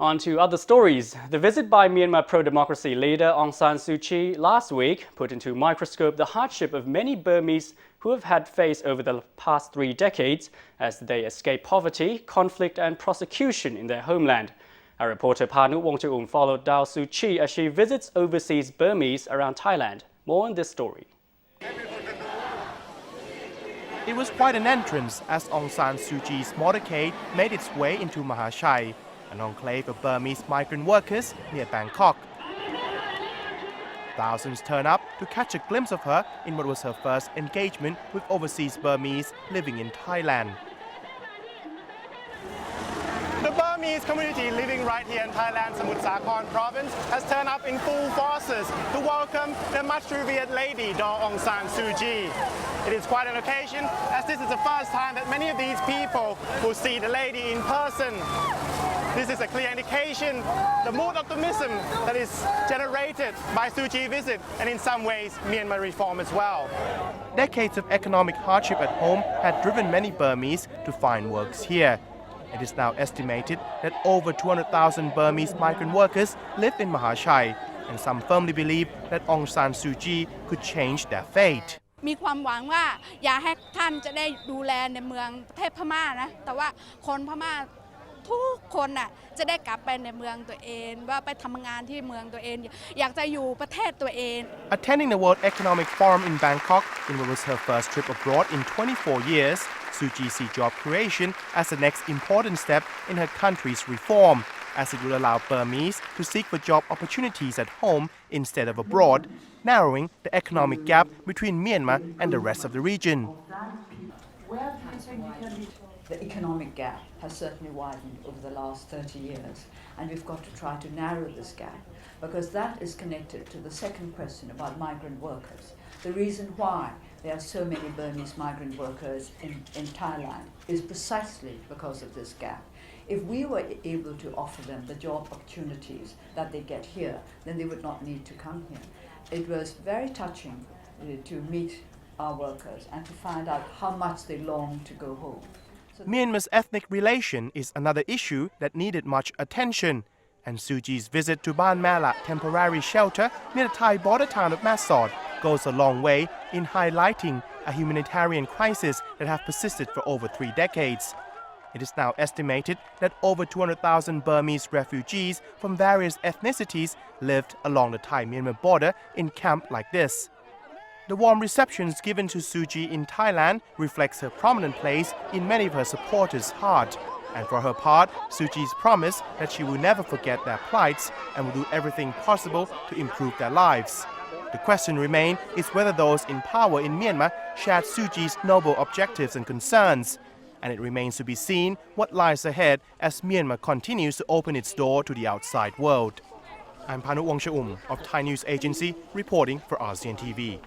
On to other stories. The visit by Myanmar pro-democracy leader Aung San Suu Kyi last week put into a microscope the hardship of many Burmese who have had faced over the past 3 decades as they escape poverty, conflict and prosecution in their homeland. Our reporter Panu Wongchaum followed Dao Suu Kyi as she visits overseas Burmese around Thailand. More on this story. It was quite an entrance as Aung San Suu Kyi's motorcade made its way into Mahachai, an enclave of Burmese migrant workers near Bangkok. Thousands turn up to catch a glimpse of her in what was her first engagement with overseas Burmese living in Thailand. The Burmese community living right here in Thailand, Samut Sakhon province, has turned up in full forces to welcome the much revered lady, Daw Aung San Suu Kyi. It is quite an occasion, as this is the first time that many of these people will see the lady in person. This is a clear indication, the mood of optimism that is generated by Suu Kyi's visit, and in some ways, Myanmar reform as well. Decades of economic hardship at home had driven many Burmese to find works here. It is now estimated that over 200,000 Burmese migrant workers live in Mahachai, and some firmly believe that Aung San Suu Kyi could change their fate. มีความหวังว่าอยากให้ท่านจะได้ดูแลในเมืองประเทศพม่านะแต่ว่าคนพม่าทุกคนน่ะจะได้กลับไปในเมืองตัวเองว่าไปทำงานที่เมืองตัวเองอยากจะอยู่ประเทศตัวเอง Attending the World Economic Forum in Bangkok in what was her first trip abroad in 24 years, Suu Kyi sees job creation as the next important step in her country's reform, as it will allow Burmese to seek for job opportunities at home instead of abroad, narrowing the economic gap between Myanmar and the rest of the region. The economic gap has certainly widened over the last 30 years, and we've got to try to narrow this gap, because that is connected to the second question about migrant workers. The reason why there are so many Burmese migrant workers in Thailand is precisely because of this gap. If we were able to offer them the job opportunities that they get here, then they would not need to come here. It was very touching to meet our workers and to find out how much they long to go home. Myanmar's ethnic relation is another issue that needed much attention, and Suu Kyi's visit to Ban Mela temporary shelter near the Thai border town of Masod goes a long way in highlighting a humanitarian crisis that has persisted for over 3 decades. It is now estimated that over 200,000 Burmese refugees from various ethnicities lived along the Thai-Myanmar border in camps like this. The warm receptions given to Suu Kyi in Thailand reflects her prominent place in many of her supporters' heart. And for her part, Suu Kyi's promise that she will never forget their plights and will do everything possible to improve their lives. The question remains is whether those in power in Myanmar share Suu Kyi's noble objectives and concerns. And it remains to be seen what lies ahead as Myanmar continues to open its door to the outside world. I'm Panu Wongchaum of Thai News Agency reporting for ASEAN TV.